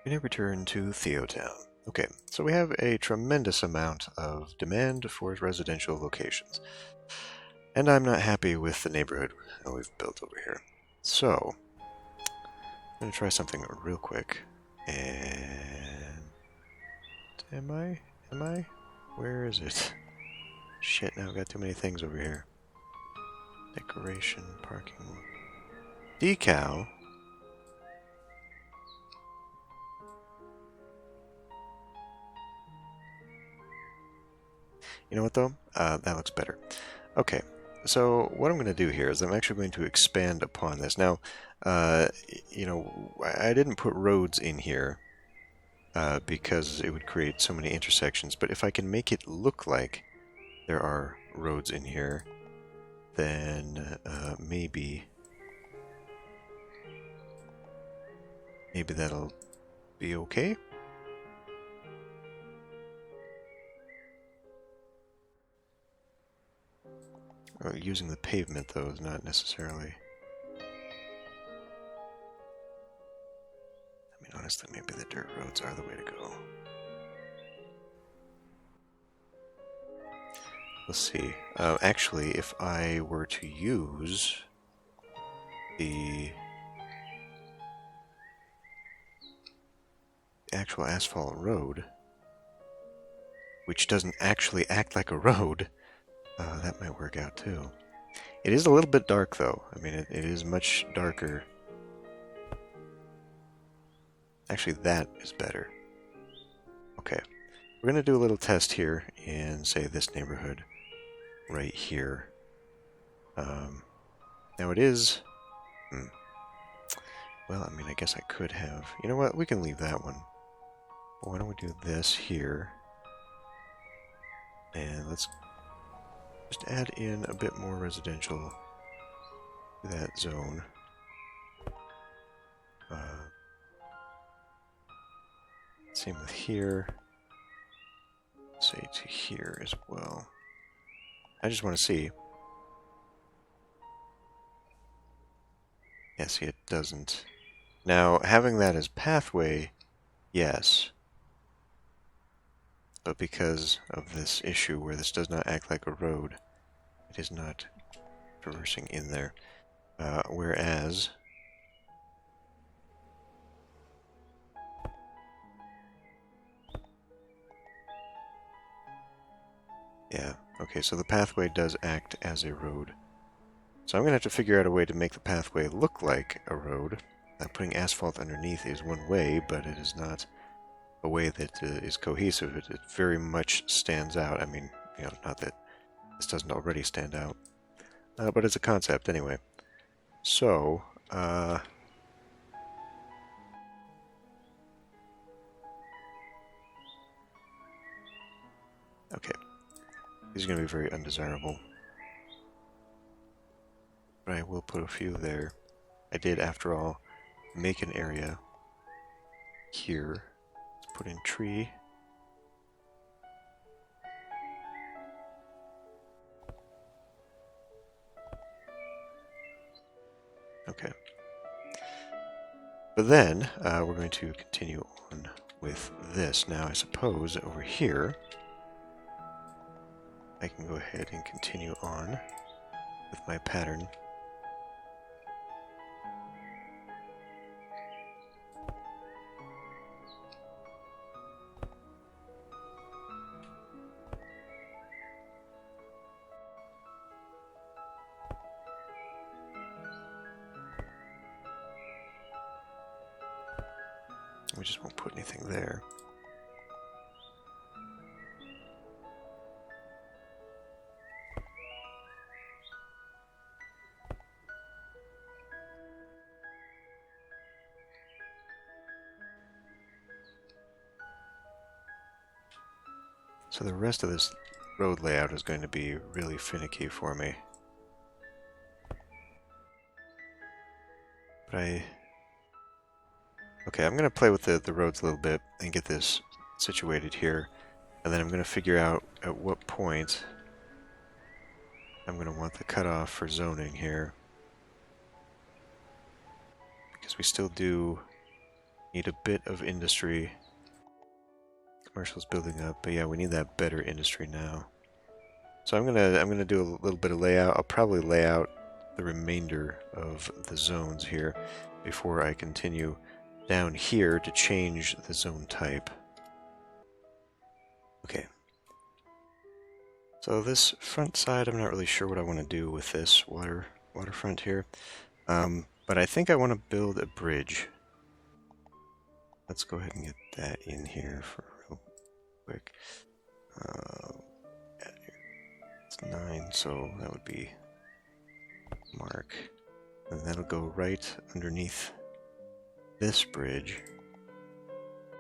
We now return to TheoTown. Okay, so we have a tremendous amount of demand for residential locations. And I'm not happy with the neighborhood we've built over here. So, I'm going to try something real quick. And... Am I? Where is it? Shit, now I've got too many things over here. Decoration, parking... Decal? You know what, though? That looks better. Okay, so what I'm going to do here is I'm actually going to expand upon this. Now, you know, I didn't put roads in here because it would create so many intersections, but if I can make it look like there are roads in here, then maybe that'll be okay. Using the pavement, though, is not necessarily... I mean, honestly, maybe the dirt roads are the way to go. Let's see. Actually, if I were to use the actual asphalt road, which doesn't actually act like a road, that might work out too. It is a little bit dark, though. I mean, it is much darker. Actually, that is better. Okay. We're going to do a little test here in, say, this neighborhood right here. Now it is... Well, I mean, I guess I could have... You know what? We can leave that one. Why don't we do this here? And let's just add in a bit more residential to that zone. Same with here. Say to here as well. I just want to see. Yeah, see, it doesn't. Now, having that as pathway, yes. But because of this issue where this does not act like a road, it is not traversing in there. Whereas... Yeah, okay, so the pathway does act as a road. So I'm going to have to figure out a way to make the pathway look like a road. Putting asphalt underneath is one way, but it is not a way that is cohesive. It very much stands out. I mean, you know, not that this doesn't already stand out, but it's a concept anyway. So, okay, these are going to be very undesirable, but I will put a few there. I did, after all, make an area here. Let's put in tree. Okay. But then, we're going to continue on with this. Now, I suppose over here, I can go ahead and continue on with my pattern. We just won't put anything there. So the rest of this road layout is going to be really finicky for me. But okay, I'm going to play with the roads a little bit and get this situated here. And then I'm going to figure out at what point I'm going to want the cutoff for zoning here. Because we still do Need a bit of industry. Commercial's building up, but yeah, we need that better industry now. So I'm gonna do a little bit of layout. I'll probably lay out the remainder of the zones here before I continue down here to change the zone type. Okay. So this front side, I'm not really sure what I want to do with this waterfront here, but I think I want to build a bridge. Let's go ahead and get that in here for real quick. It's 9, so that would be mark, and that'll go right underneath this bridge.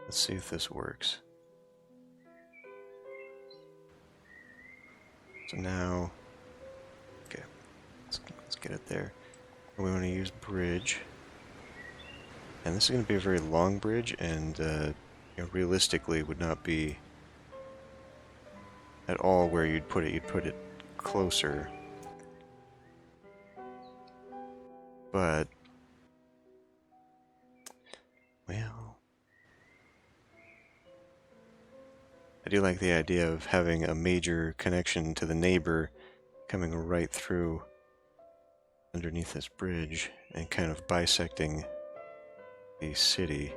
Let's see if this works. So now, okay, let's get it there. And we want to use bridge, and this is going to be a very long bridge, and realistically would not be at all where you'd put it. You'd put it closer, but well, I do like the idea of having a major connection to the neighbor coming right through underneath this bridge and kind of bisecting the city.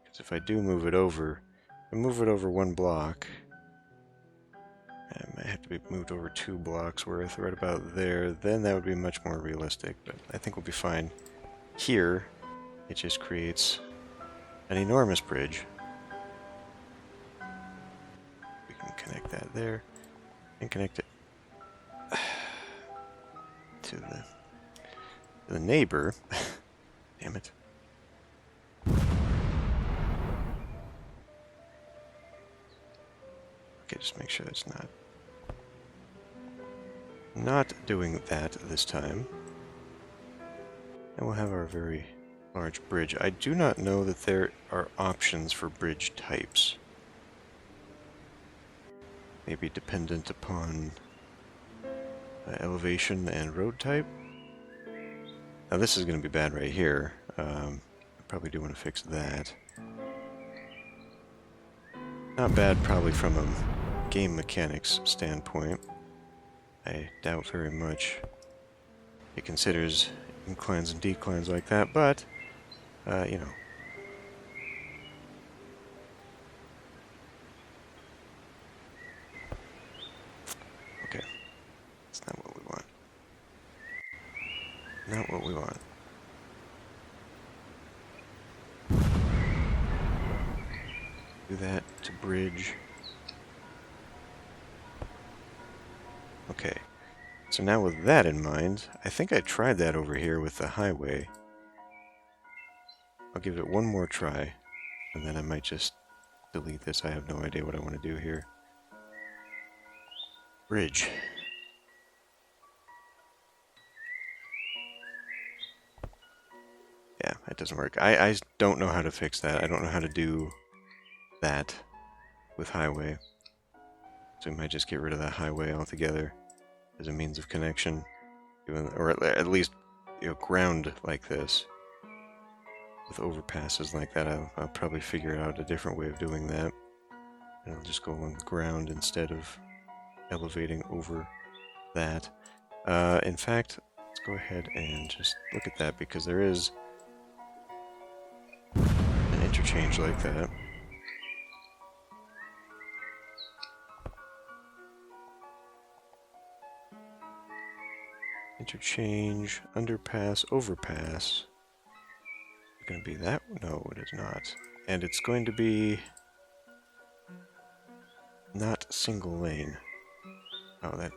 Because if I do move it over, one block, it might have to be moved over 2 blocks worth, right about there, then that would be much more realistic, but I think we'll be fine. Here, it just creates an enormous bridge. We can connect that there, and connect it to the neighbor. Damn it. Okay, just make sure it's not doing that this time. And we'll have our very large bridge. I do not know that there are options for bridge types. Maybe dependent upon elevation and road type. Now this is going to be bad right here. I probably do want to fix that. Not bad probably from a game mechanics standpoint. I doubt very much it considers inclines and declines like that, but, you know. Okay. That's not what we want. Not what we want. Do that to bridge. Okay. So now with that in mind, I think I tried that over here with the highway. I'll give it one more try, and then I might just delete this. I have no idea what I want to do here. Bridge. Yeah, that doesn't work. I don't know how to fix that. I don't know how to do that with highway. So we might just get rid of that highway altogether as a means of connection. Or at least, ground like this. With overpasses like that, I'll probably figure out a different way of doing that. And I'll just go along the ground instead of elevating over that. In fact, let's go ahead and just look at that, because there is an interchange like that. Interchange, underpass, overpass. It's going to be that? No, it is not. And it's going to be not single lane. Oh, that.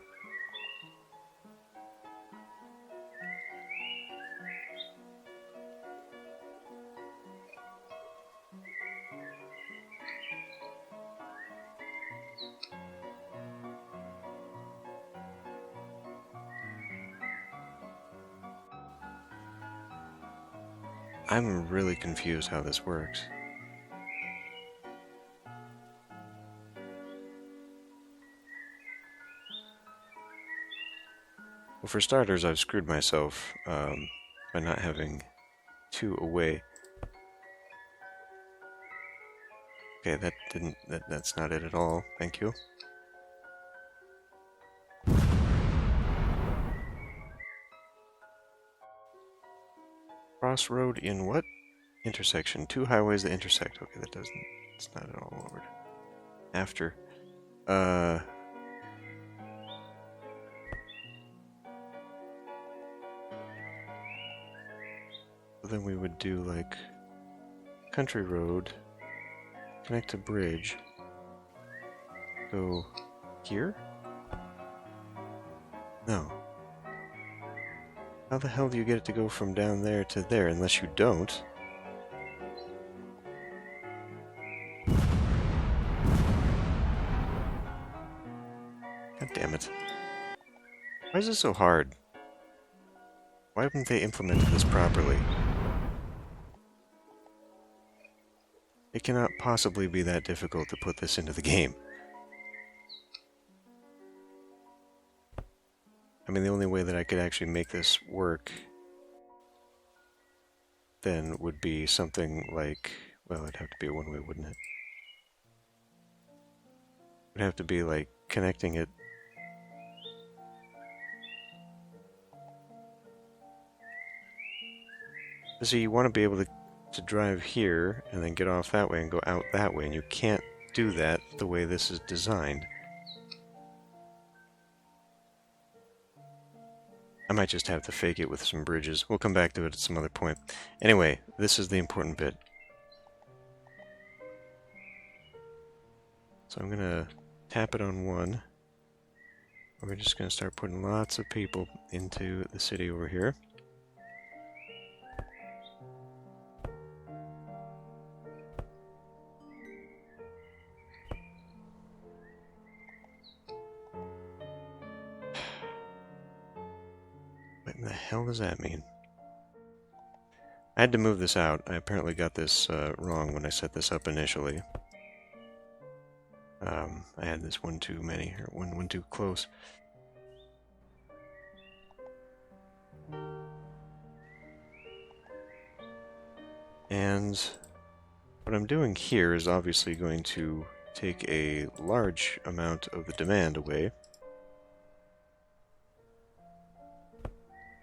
I'm really confused how this works. Well, for starters, I've screwed myself by not having 2 away. Okay, that's not it at all. Thank you. Crossroad in what? Intersection. 2 highways that intersect. Okay, that doesn't... It's not at all what we're... After. Then we would do, like... Country road. Connect to bridge. Go... here? No. How the hell do you get it to go from down there to there, unless you don't? God damn it. Why is this so hard? Why haven't they implemented this properly? It cannot possibly be that difficult to put this into the game. I mean, the only way that I could actually make this work then would be something like... Well, it'd have to be a one-way, wouldn't it? It would have to be like connecting it... So you want to be able to drive here and then get off that way and go out that way, and you can't do that the way this is designed. I might just have to fake it with some bridges. We'll come back to it at some other point. Anyway, this is the important bit. So I'm going to tap it on 1. We're just going to start putting lots of people into the city over here. What in the hell does that mean? I had to move this out. I apparently got this wrong when I set this up initially. I had this one too many, or one too close. And what I'm doing here is obviously going to take a large amount of the demand away.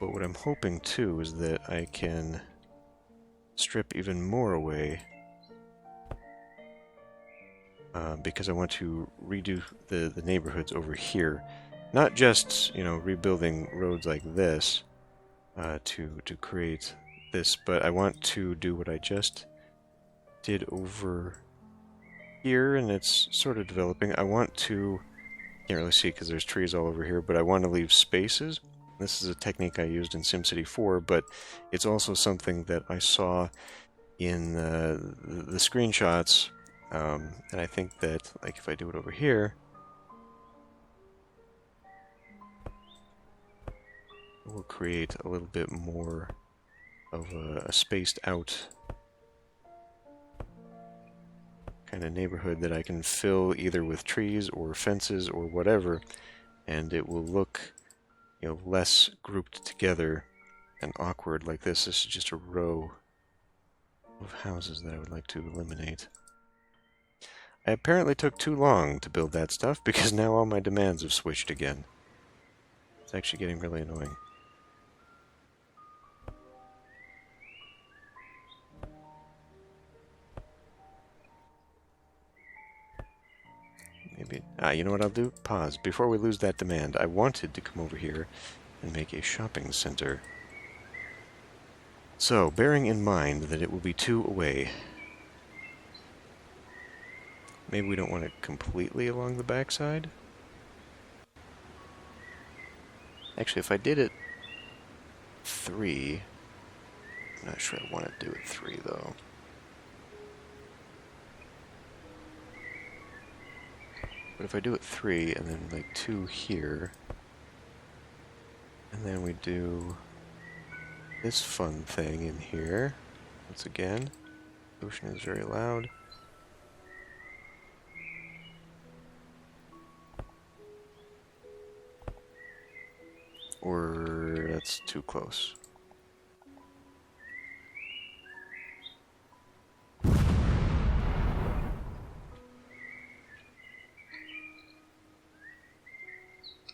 But what I'm hoping too is that I can strip even more away, because I want to redo the neighborhoods over here. Not just, you know, rebuilding roads like this to create this, but I want to do what I just did over here, and it's sort of developing. I want to... Can't really see because there's trees all over here, but I want to leave spaces. This is a technique I used in SimCity 4, but it's also something that I saw in the screenshots, and I think that, like, if I do it over here, it will create a little bit more of a spaced out kind of neighborhood that I can fill either with trees or fences or whatever, and it will look, you know, less grouped together and awkward like this. This is just a row of houses that I would like to eliminate. I apparently took too long to build that stuff because now all my demands have switched again. It's actually getting really annoying. Maybe... you know what I'll do? Pause. Before we lose that demand, I wanted to come over here and make a shopping center. So, bearing in mind that it will be 2 away, maybe we don't want it completely along the backside? Actually, if I did it 3, I'm not sure I want to do it 3, though. But if I do it 3, and then, like, 2 here, and then we do this fun thing in here, once again, ocean is very loud. Or that's too close.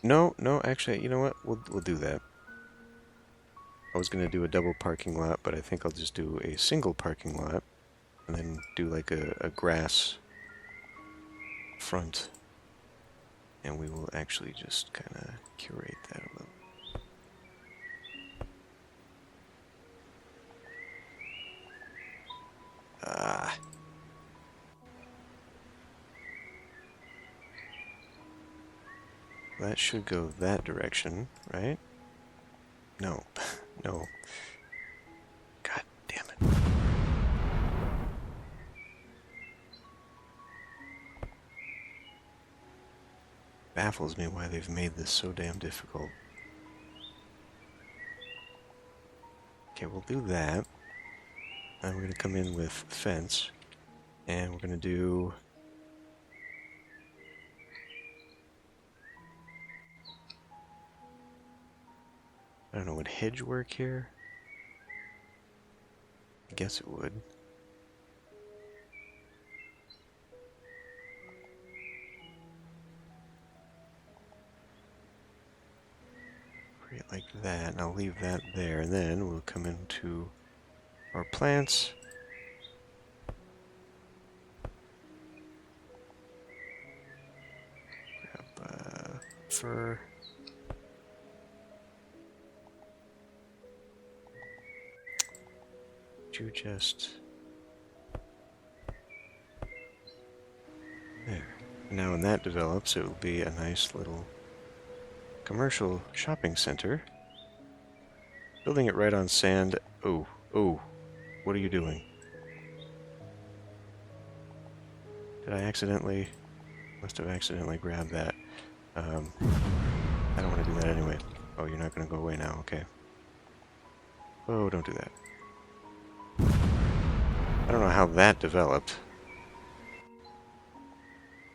No, no, actually, you know what? We'll do that. I was gonna do a double parking lot, but I think I'll just do a single parking lot, and then do like a grass front, and we will actually just kind of curate that a little. Ah. That should go that direction, right? No. No. God damn it. Baffles me why they've made this so damn difficult. Okay, we'll do that. And we're going to come in with fence. And we're going to do... I don't know, would hedge work here? I guess it would. Create like that, and I'll leave that there. And then we'll come into our plants. Grab fur. You just... There. Now when that develops, it will be a nice little commercial shopping center. Building it right on sand. Oh, oh, what are you doing? Did I accidentally... Must have accidentally grabbed that. I don't want to do that anyway. Oh, you're not going to go away now, okay. Oh, don't do that. I don't know how that developed.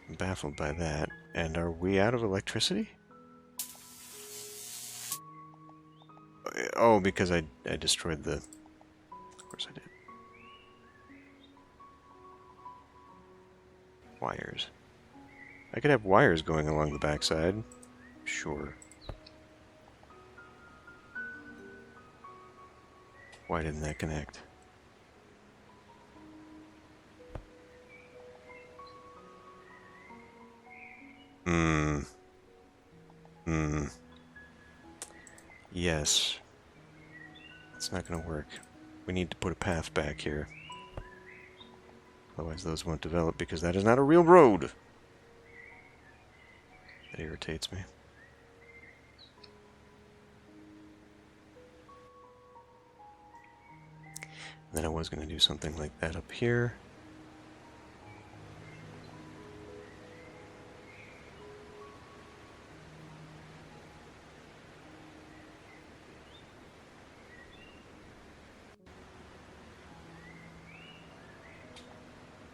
I'm baffled by that. And are we out of electricity? Oh, because I destroyed the... Of course I did. Wires. I could have wires going along the backside. Sure. Why didn't that connect? Yes. It's not going to work. We need to put a path back here. Otherwise those won't develop because that is not a real road. That irritates me. And then I was going to do something like that up here.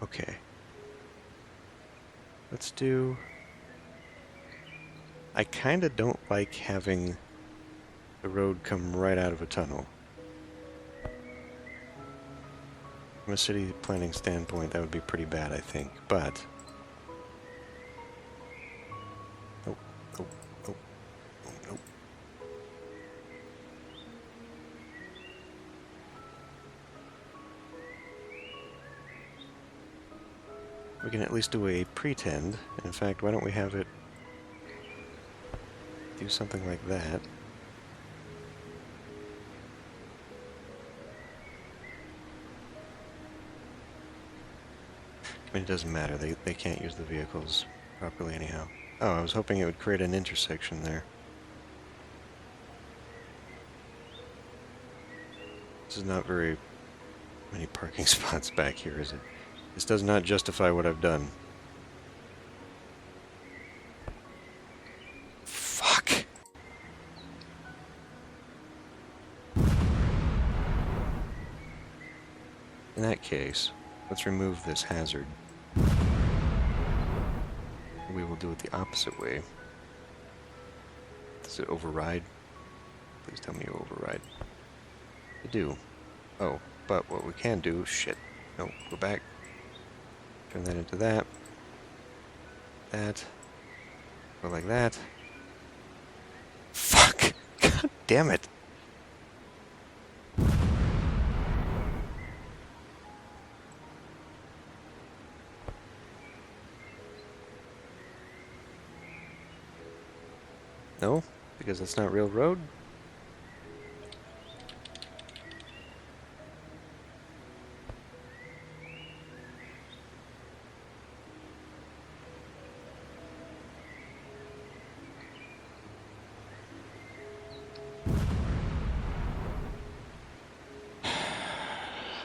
Okay. Let's do... I kinda don't like having the road come right out of a tunnel. From a city planning standpoint, that would be pretty bad, I think, but... Nope, nope, nope, nope, nope. We can at least do a pretend. In fact, why don't we have it do something like that? I mean, it doesn't matter. They can't use the vehicles properly anyhow. Oh, I was hoping it would create an intersection there. This is not very many parking spots back here, is it? This does not justify what I've done. Fuck! In that case, let's remove this hazard. We will do it the opposite way. Does it override? Please tell me you override. You do. Oh, but what we can do... Shit. No, go back. Turn that into that. That. Go like that. damn it. No, because that's not real road.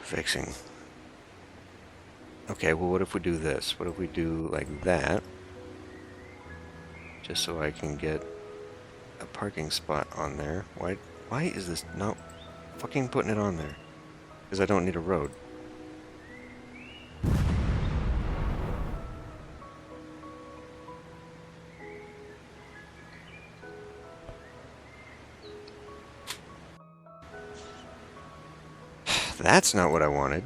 Fixing. Okay, well, what if we do this? What if we do like that? Just so I can get a parking spot on there. Why is this not fucking putting it on there? Because I don't need a road. That's not what I wanted.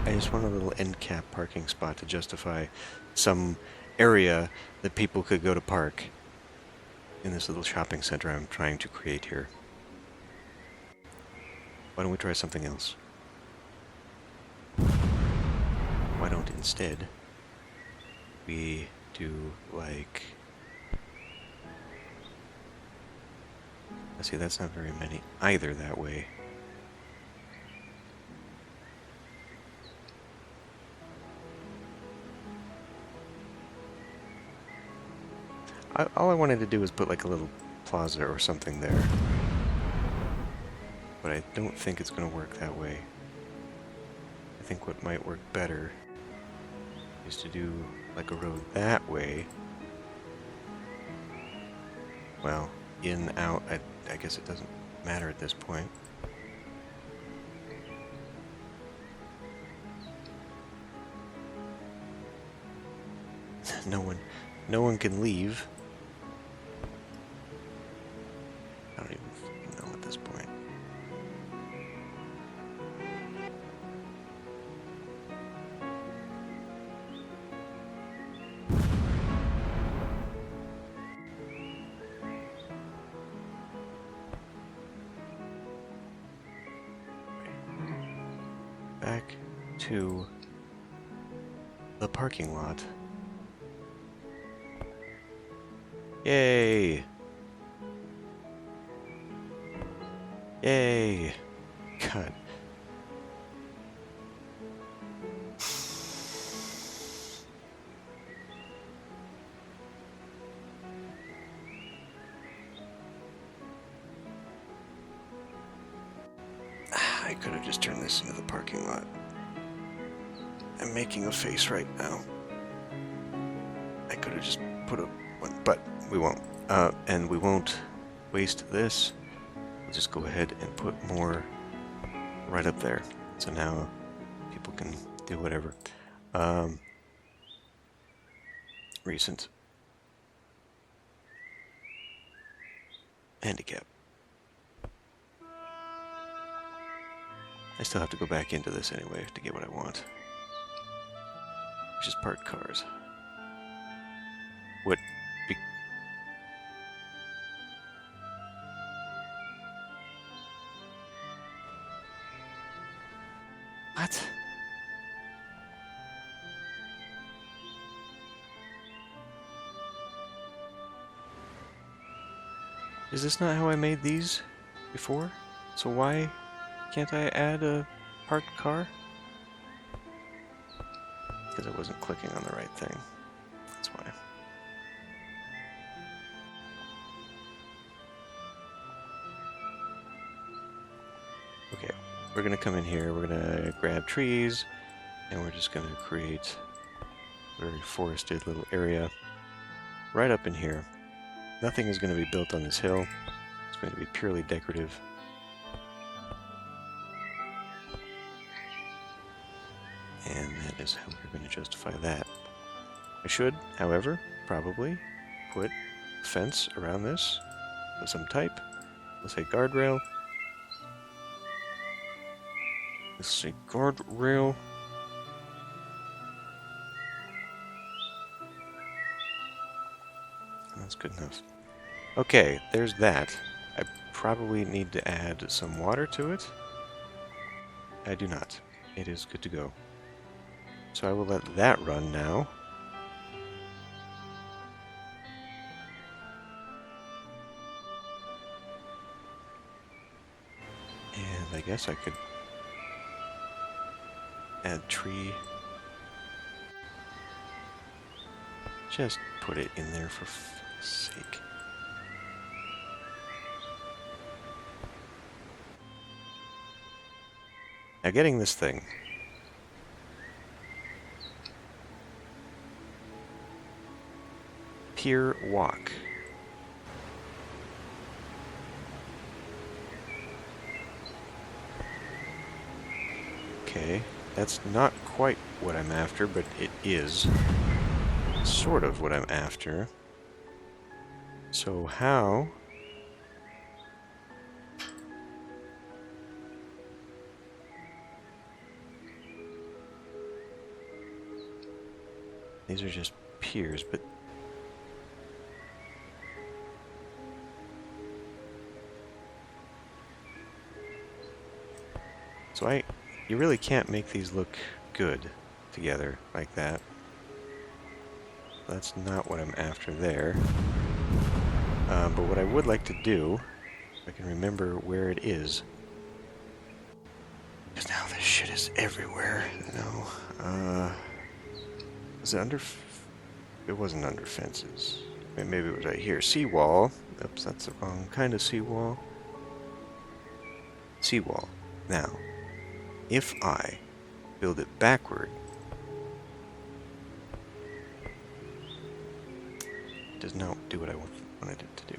I just want a little end cap parking spot to justify some area that people could go to park in this little shopping center I'm trying to create here. Why don't we try something else? Why don't instead we do like... See, that's not very many either that way. All I wanted to do was put like a little plaza or something there. But I don't think it's going to work that way. I think what might work better is to do like a road that way. Well, in, out, I guess it doesn't matter at this point. No one can leave. I don't even know at this point. Back to the parking lot. Yay! Yay! God. I could have just turned this into the parking lot. I'm making a face right now. I could have just put a one, but we won't. And we won't waste this. We'll just go ahead and put more right up there. So now people can do whatever. Recent. Handicap. I still have to go back into this anyway to get what I want. Which is parked cars. What? What? Is this not how I made these before? So why can't I add a parked car? Because I wasn't clicking on the right thing. That's why. Okay, we're gonna come in here, we're gonna grab trees, and we're just gonna create a very forested little area right up in here. Nothing is going to be built on this hill. It's going to be purely decorative. And that is how we're going to justify that. I should, however, probably put a fence around this of some type. Let's say guardrail. Let's say guardrail. That's good enough. Okay, there's that. I probably need to add some water to it. I do not. It is good to go. So I will let that run now. And I guess I could add tree. Just put it in there for fuck's sake. Now getting this thing. Pier walk. Okay, that's not quite what I'm after, but it is sort of what I'm after. So how... These are just piers, but... So you really can't make these look good together like that. That's not what I'm after there. But what I would like to do, if I can remember where it is, because now this shit is everywhere. No. Was it under... It wasn't under fences. Maybe it was right here. Seawall. Oops, that's the wrong kind of seawall. Seawall. Now, if I build it backward, it does not do what I wanted it to do.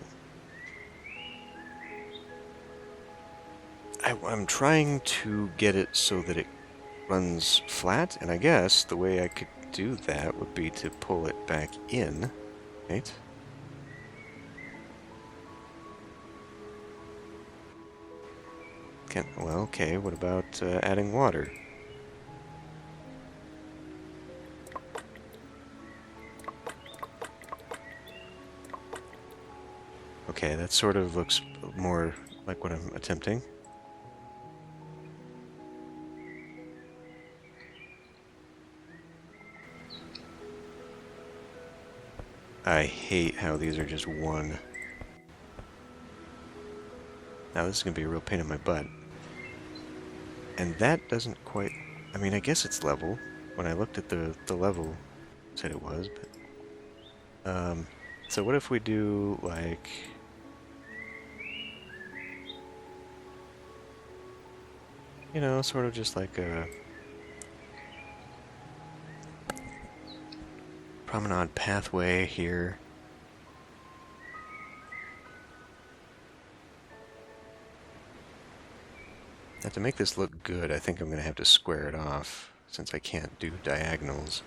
I'm trying to get it so that it runs flat, and I guess the way I could do that would be to pull it back in, right? Well, okay, what about adding water? Okay, that sort of looks more like what I'm attempting. I hate how these are just one. Now this is going to be a real pain in my butt. And that doesn't quite... I mean, I guess it's level. When I looked at the level, it said it was, but... so what if we do, like... You know, sort of just like a... promenade pathway here. Now to make this look good, I think I'm going to have to square it off, since I can't do diagonals.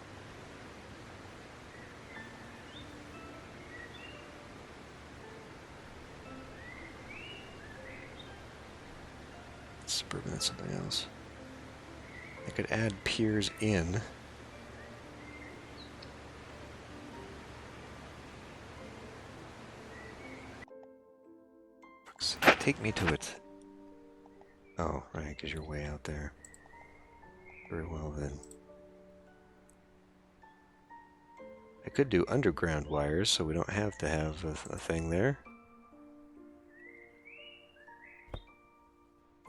Suburban, that's something else. I could add piers in. Take me to it. Oh, right, because you're way out there. Very well, then. I could do underground wires, so we don't have to have a thing there.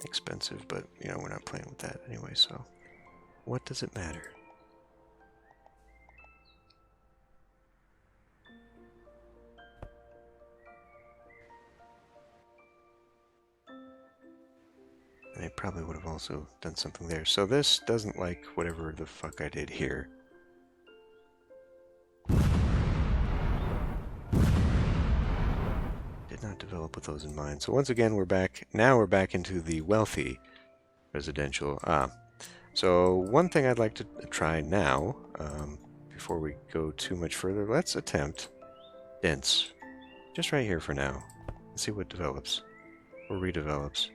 Expensive, but, you know, we're not playing with that anyway, so... What does it matter? And I probably would have also done something there. So this doesn't like whatever the fuck I did here. Did not develop with those in mind. So once again, we're back. Now we're back into the wealthy residential. So one thing I'd like to try now, before we go too much further, let's attempt dense. Just right here for now. Let's see what develops. Or redevelops.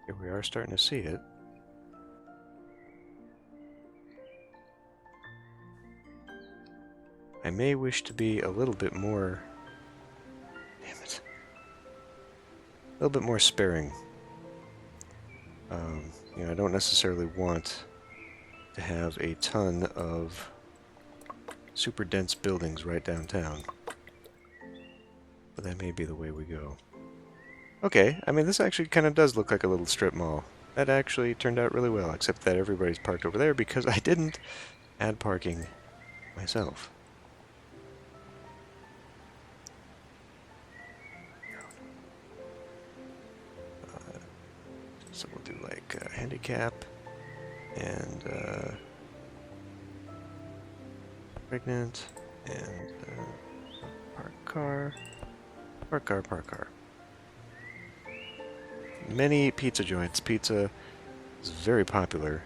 Here we are starting to see it. I may wish to be a little bit more... Damn it. A little bit more sparing. You know, I don't necessarily want to have a ton of super dense buildings right downtown. But that may be the way we go. Okay, I mean, this actually kind of does look like a little strip mall. That actually turned out really well, except that everybody's parked over there because I didn't add parking myself. So we'll do like handicap and pregnant and park car. Park car, park car. Many pizza joints. Pizza is very popular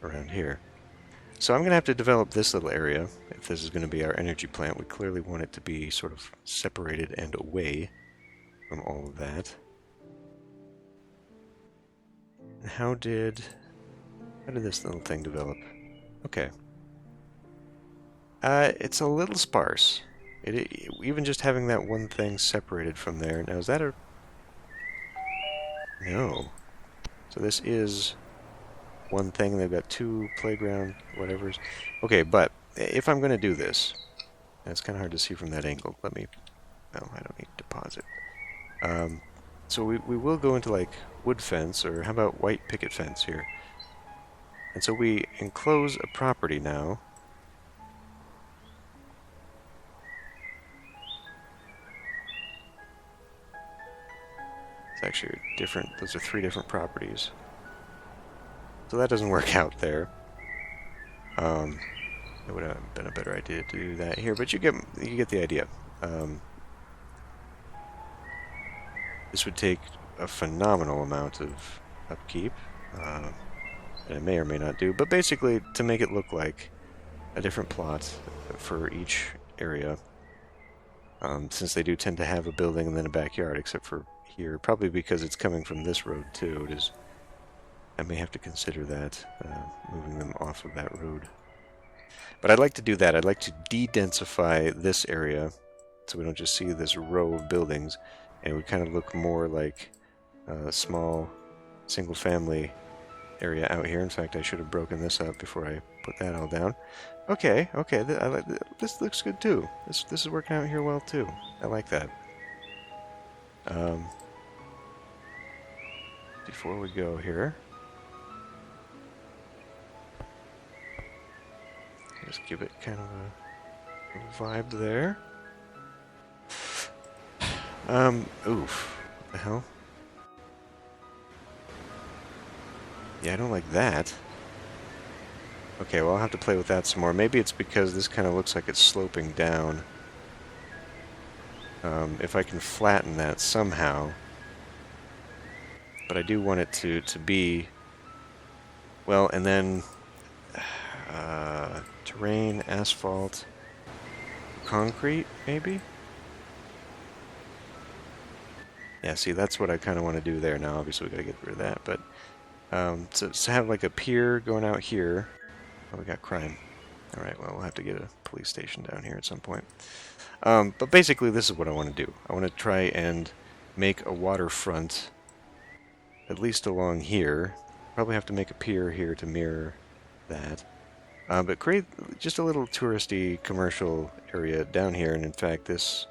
around here. So I'm going to have to develop this little area. If this is going to be our energy plant, we clearly want it to be sort of separated and away from all of that. And how did this little thing develop? Okay. It's a little sparse. Even just having that one thing separated from there. Now, is that a... No. So this is one thing. They've got two playground whatevers. Okay, but if I'm going to do this, and it's kind of hard to see from that angle. Let me... No, I don't need to pause it. So we will go into like wood fence, or how about white picket fence here. And so we enclose a property now. It's actually different. Those are 3 different properties. So that doesn't work out there. It would have been a better idea to do that here, but you get the idea. This would take a phenomenal amount of upkeep, that I may or may not do, but basically to make it look like a different plot for each area, since they do tend to have a building and then a backyard, except for here, probably because it's coming from this road too. I may have to consider that, moving them off of that road. But I'd like to do that. I'd like to de-densify this area, so we don't just see this row of buildings, and it would kind of look more like a small single-family area out here. In fact, I should have broken this up before I put that all down. Okay, this looks good too. This is working out here well too. I like that. Before we go here, just give it kind of a vibe there. Oof. What the hell? Yeah, I don't like that. Okay, well, I'll have to play with that some more. Maybe it's because this kind of looks like it's sloping down. If I can flatten that somehow. But I do want it to be... Well, and then... terrain, asphalt, concrete, maybe? Yeah, see, that's what I kind of want to do there now. Obviously, we got to get rid of that, but to have like a pier going out here. Oh, we got crime. All right, well, we'll have to get a police station down here at some point. But basically, this is what I want to do. I want to try and make a waterfront, at least along here. Probably have to make a pier here to mirror that. But create just a little touristy commercial area down here, and in fact, this...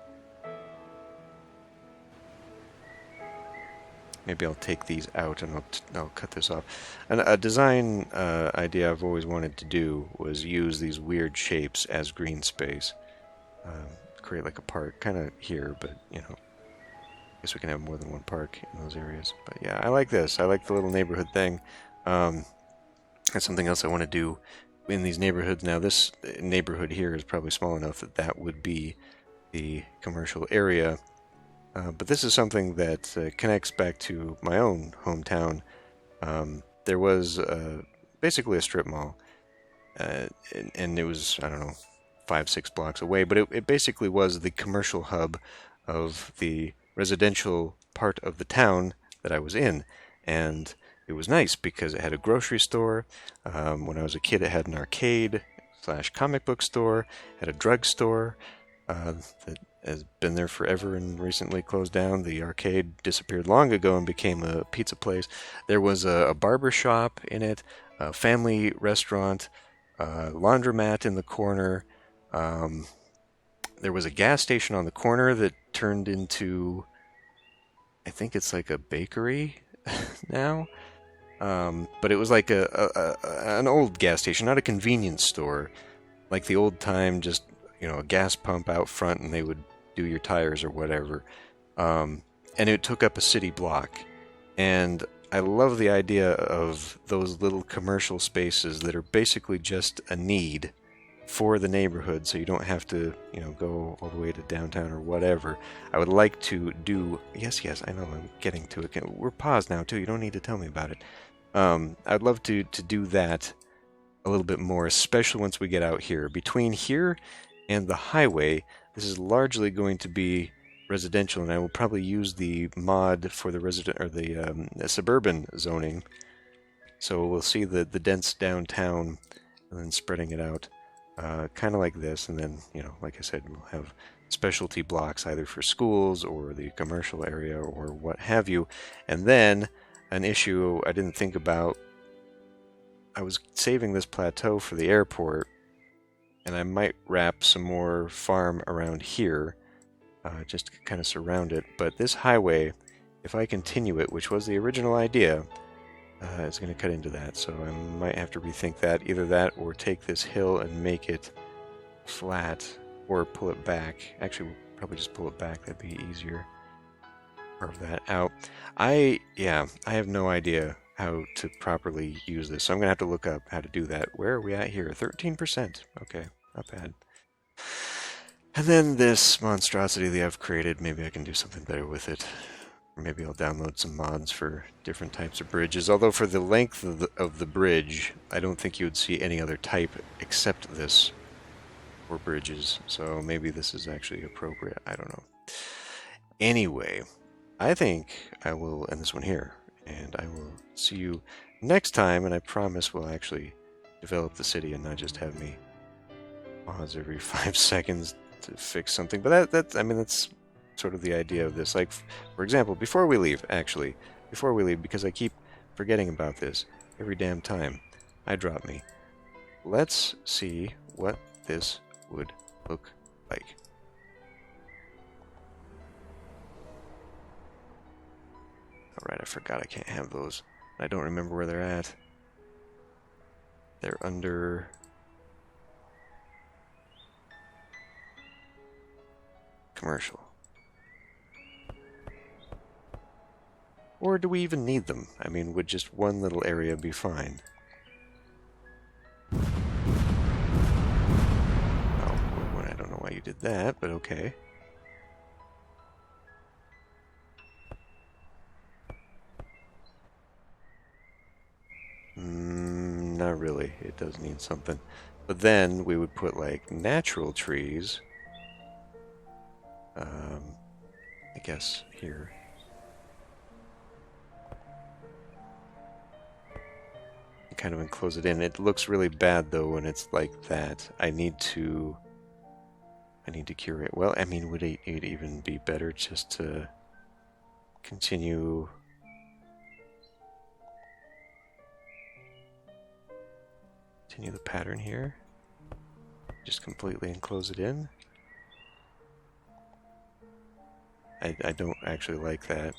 Maybe I'll take these out and I'll cut this off. And a design idea I've always wanted to do was use these weird shapes as green space. Create like a park, kind of here, but, you know, I guess we can have more than one park in those areas. But yeah, I like this. I like the little neighborhood thing. That's something else I want to do in these neighborhoods. Now, this neighborhood here is probably small enough that that would be the commercial area. But this is something that connects back to my own hometown. There was basically a strip mall, and it was, I don't know, 5, 6 blocks away, but it basically was the commercial hub of the residential part of the town that I was in. And it was nice because it had a grocery store. When I was a kid, it had an arcade slash comic book store, had a drugstore that has been there forever and recently closed down. The arcade disappeared long ago and became a pizza place. There was a barber shop in it, a family restaurant, laundromat in the corner. There was a gas station on the corner that turned into, I think it's like a bakery now. But it was like an old gas station, not a convenience store, like the old time, just, a gas pump out front and they would do your tires or whatever. And it took up a city block. And I love the idea of those little commercial spaces that are basically just a need for the neighborhood, so you don't have to, go all the way to downtown or whatever. I would like to do... Yes, I know, I'm getting to it. We're paused now, too. You don't need to tell me about it. I'd love to do that a little bit more, especially once we get out here. Between here and the highway, this is largely going to be residential, and I will probably use the mod for the suburban zoning. So we'll see the dense downtown and then spreading it out. Kind of like this, and then, like I said, we'll have specialty blocks either for schools or the commercial area or what have you. And then an issue I didn't think about, I was saving this plateau for the airport, and I might wrap some more farm around here, just to kind of surround it. But this highway, if I continue it, which was the original idea, it's going to cut into that, so I might have to rethink that. Either that or take this hill and make it flat, or pull it back. Actually, we'll probably just pull it back. That'd be easier. Carve that out. I have no idea how to properly use this, so I'm going to have to look up how to do that. Where are we at here? 13%. Okay, not bad. And then this monstrosity that I've created, maybe I can do something better with it. Or maybe I'll download some mods for different types of bridges. Although for the length of the bridge, I don't think you would see any other type except this for bridges. So maybe this is actually appropriate. I don't know. Anyway, I think I will end this one here. And I will see you next time. And I promise we'll actually develop the city and not just have me pause every 5 seconds to fix something. But that's sort of the idea of this. Like, for example, before we leave, because I keep forgetting about this every damn time I drop me, let's see what this would look like. Alright, I forgot I can't have those. I don't remember where they're at. They're under... commercial. Or do we even need them? I mean, would just one little area be fine? Oh, I don't know why you did that, but okay. Not really. It does need something. But then we would put, like, natural trees. I guess here. Kind of enclose it in. It looks really bad though when it's like that. I need to curate. Well, I mean, would it even be better just to continue the pattern here? Just completely enclose it in? I don't actually like that,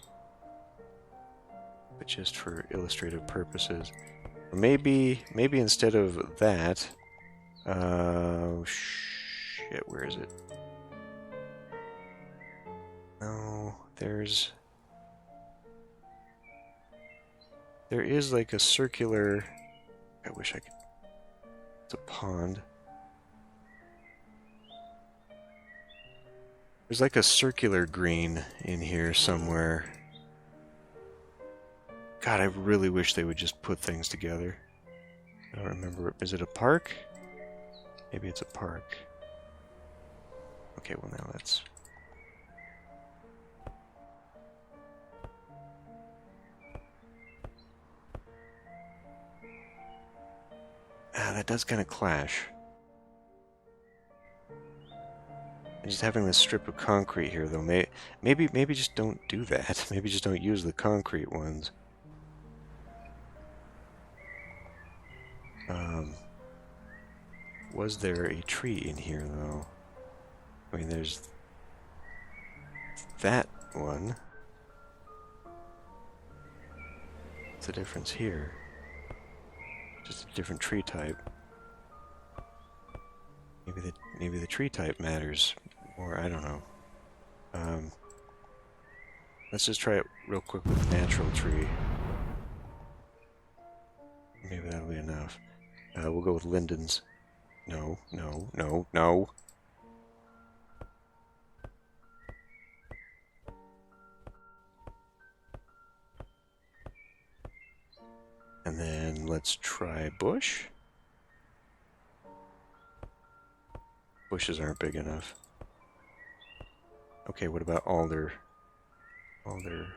but just for illustrative purposes. Maybe instead of that, shit, where is it? No, there is like a circular, I wish I could, it's a pond. There's like a circular green in here somewhere. God, I really wish they would just put things together. I don't remember. Is it a park? Maybe it's a park. Okay, well now let's... that does kind of clash. Just having this strip of concrete here, though, maybe just don't do that. Maybe just don't use the concrete ones. Was there a tree in here, though? I mean, there's that one. What's the difference here? Just a different tree type. Maybe the tree type matters more. I don't know. Let's just try it real quick with natural tree. Maybe that'll be enough. We'll go with lindens. No, no, no, no. And then let's try bush. Bushes aren't big enough. Okay, what about alder? Alder.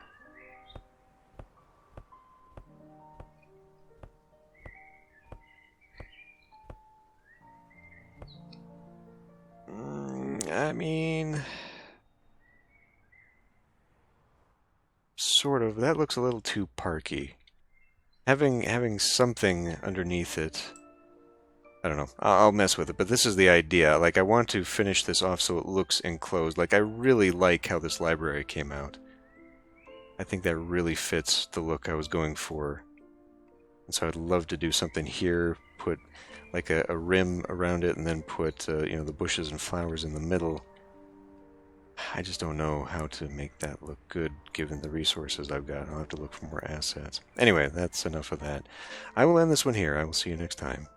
I mean... sort of. That looks a little too parky. Having something underneath it... I don't know. I'll mess with it, but this is the idea. Like, I want to finish this off so it looks enclosed. Like, I really like how this library came out. I think that really fits the look I was going for. And so I'd love to do something here, put like a rim around it, and then put, you know, the bushes and flowers in the middle. I just don't know how to make that look good, given the resources I've got. I'll have to look for more assets. Anyway, that's enough of that. I will end this one here. I will see you next time.